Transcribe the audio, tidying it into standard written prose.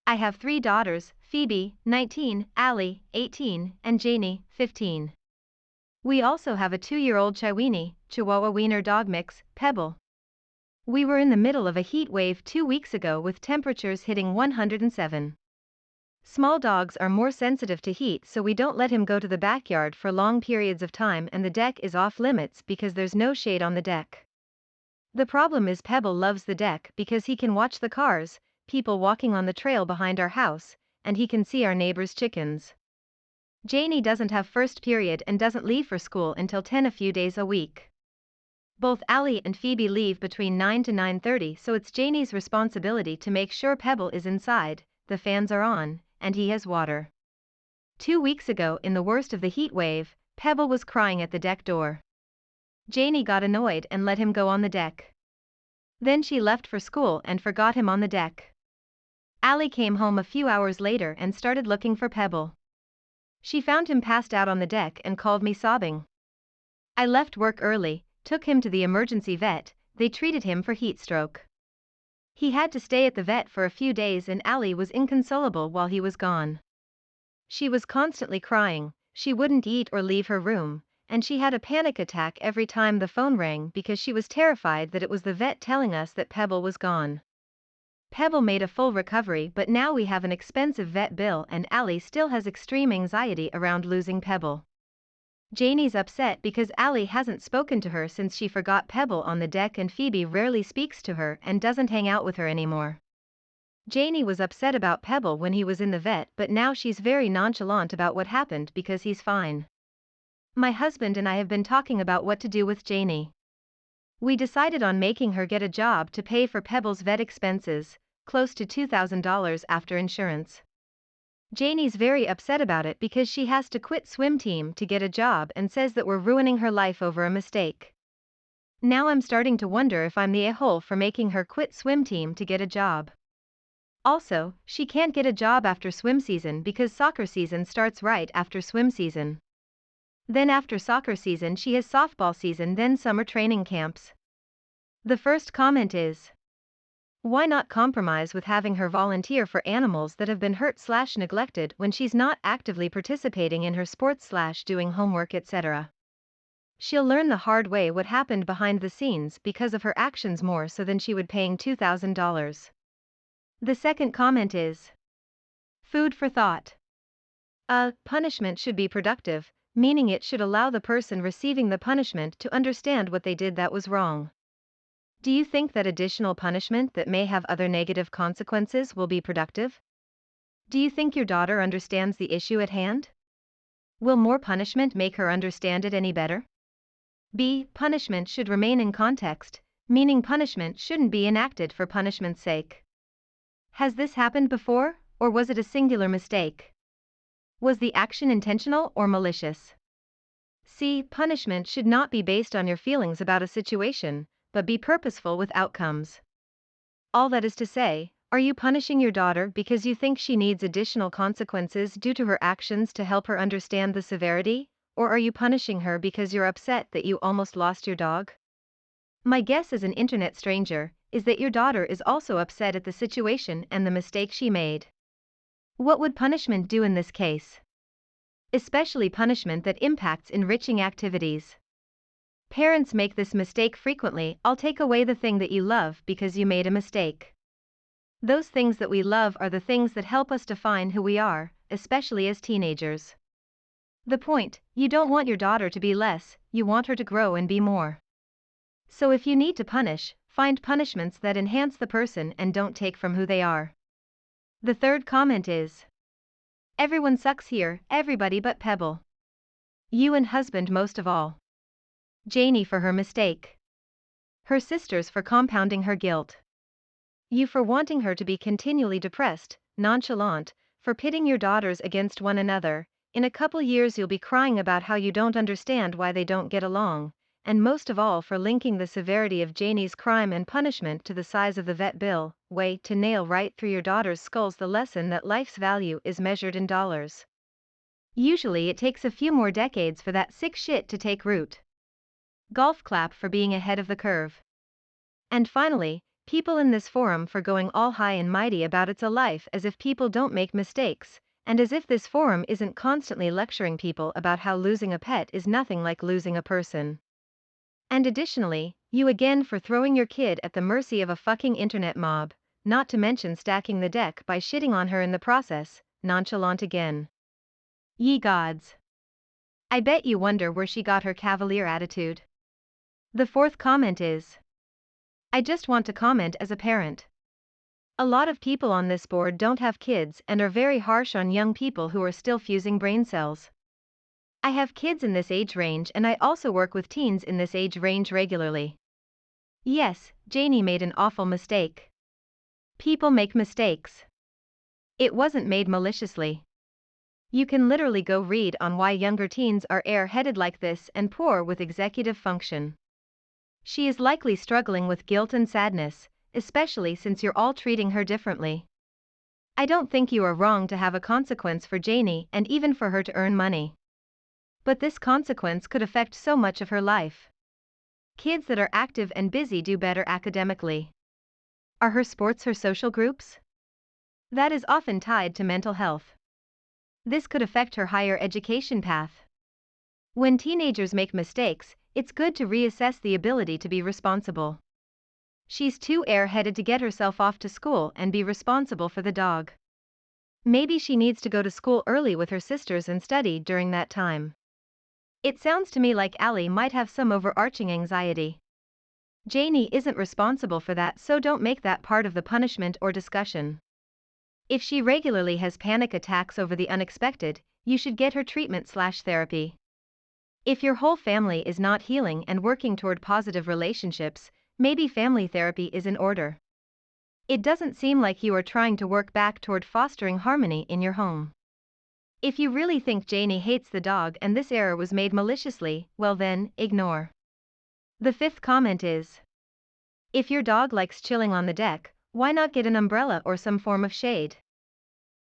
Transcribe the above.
I have 3 daughters, Phoebe, 19, Allie, 18, and Janie, 15. We also have a 2-year-old Chihuahua Wiener dog mix, Pebble. We were in the middle of a heat wave 2 weeks ago with temperatures hitting 107. Small dogs are more sensitive to heat, so we don't let him go to the backyard for long periods of time, and the deck is off limits because there's no shade on the deck. The problem is Pebble loves the deck because he can watch the cars, people walking on the trail behind our house, and he can see our neighbors' chickens. Janie doesn't have first period and doesn't leave for school until 10 a few days a week. Both Allie and Phoebe leave between 9 to 9:30, so it's Janie's responsibility to make sure Pebble is inside, the fans are on, and he has water. 2 weeks ago, in the worst of the heat wave, Pebble was crying at the deck door. Janie got annoyed and let him go on the deck. Then she left for school and forgot him on the deck. Allie came home a few hours later and started looking for Pebble. She found him passed out on the deck and called me sobbing. I left work early, took him to the emergency vet. They treated him for heat stroke. He had to stay at the vet for a few days, and Allie was inconsolable while he was gone. She was constantly crying, she wouldn't eat or leave her room, and she had a panic attack every time the phone rang because she was terrified that it was the vet telling us that Pebble was gone. Pebble made a full recovery, but now we have an expensive vet bill, and Allie still has extreme anxiety around losing Pebble. Janie's upset because Allie hasn't spoken to her since she forgot Pebble on the deck, and Phoebe rarely speaks to her and doesn't hang out with her anymore. Janie was upset about Pebble when he was in the vet, but now she's very nonchalant about what happened because he's fine. My husband and I have been talking about what to do with Janie. We decided on making her get a job to pay for Pebble's vet expenses, close to $2,000 after insurance. Janie's very upset about it because she has to quit swim team to get a job and says that we're ruining her life over a mistake. Now I'm starting to wonder if I'm the a-hole for making her quit swim team to get a job. Also, she can't get a job after swim season because soccer season starts right after swim season. Then after soccer season she has softball season, then summer training camps. The first comment is, why not compromise with having her volunteer for animals that have been hurt/neglected when she's not actively participating in her sports/doing homework, etc. She'll learn the hard way what happened behind the scenes because of her actions more so than she would paying $2,000. The second comment is, food for thought. Punishment should be productive, meaning it should allow the person receiving the punishment to understand what they did that was wrong. Do you think that additional punishment that may have other negative consequences will be productive? Do you think your daughter understands the issue at hand? Will more punishment make her understand it any better? B. Punishment should remain in context, meaning punishment shouldn't be enacted for punishment's sake. Has this happened before, or was it a singular mistake? Was the action intentional or malicious? C. Punishment should not be based on your feelings about a situation, but be purposeful with outcomes. All that is to say, are you punishing your daughter because you think she needs additional consequences due to her actions to help her understand the severity, or are you punishing her because you're upset that you almost lost your dog? My guess as an internet stranger is that your daughter is also upset at the situation and the mistake she made. What would punishment do in this case? Especially punishment that impacts enriching activities. Parents make this mistake frequently. I'll take away the thing that you love because you made a mistake. Those things that we love are the things that help us define who we are, especially as teenagers. The point, you don't want your daughter to be less, you want her to grow and be more. So if you need to punish, find punishments that enhance the person and don't take from who they are. The third comment is, everyone sucks here, everybody but Pebble. You and husband most of all. Janie for her mistake. Her sisters for compounding her guilt. You for wanting her to be continually depressed, nonchalant, for pitting your daughters against one another. In a couple years you'll be crying about how you don't understand why they don't get along, and most of all for linking the severity of Janie's crime and punishment to the size of the vet bill. Way to nail right through your daughter's skulls the lesson that life's value is measured in dollars. Usually it takes a few more decades for that sick shit to take root. Golf clap for being ahead of the curve. And finally, People in this forum for going all high and mighty about it's a life as if people don't make mistakes, and as if this forum isn't constantly lecturing people about how losing a pet is nothing like losing a person. And additionally, you again for throwing your kid at the mercy of a fucking internet mob, not to mention stacking the deck by shitting on her in the process, nonchalant again. Ye gods. I bet you wonder where she got her cavalier attitude. The fourth comment is, I just want to comment as a parent. A lot of people on this board don't have kids and are very harsh on young people who are still fusing brain cells. I have kids in this age range and I also work with teens in this age range regularly. Yes, Janie made an awful mistake. People make mistakes. It wasn't made maliciously. You can literally go read on why younger teens are air-headed like this and poor with executive function. She is likely struggling with guilt and sadness, especially since you're all treating her differently. I don't think you are wrong to have a consequence for Janie and even for her to earn money. But this consequence could affect so much of her life. Kids that are active and busy do better academically. Are her sports her social groups? That is often tied to mental health. This could affect her higher education path. When teenagers make mistakes, it's good to reassess the ability to be responsible. She's too airheaded to get herself off to school and be responsible for the dog. Maybe she needs to go to school early with her sisters and study during that time. It sounds to me like Allie might have some overarching anxiety. Janie isn't responsible for that, so don't make that part of the punishment or discussion. If she regularly has panic attacks over the unexpected, you should get her treatment/therapy. If your whole family is not healing and working toward positive relationships, maybe family therapy is in order. It doesn't seem like you are trying to work back toward fostering harmony in your home. If you really think Janie hates the dog and this error was made maliciously, well then, ignore. The fifth comment is, if your dog likes chilling on the deck, why not get an umbrella or some form of shade?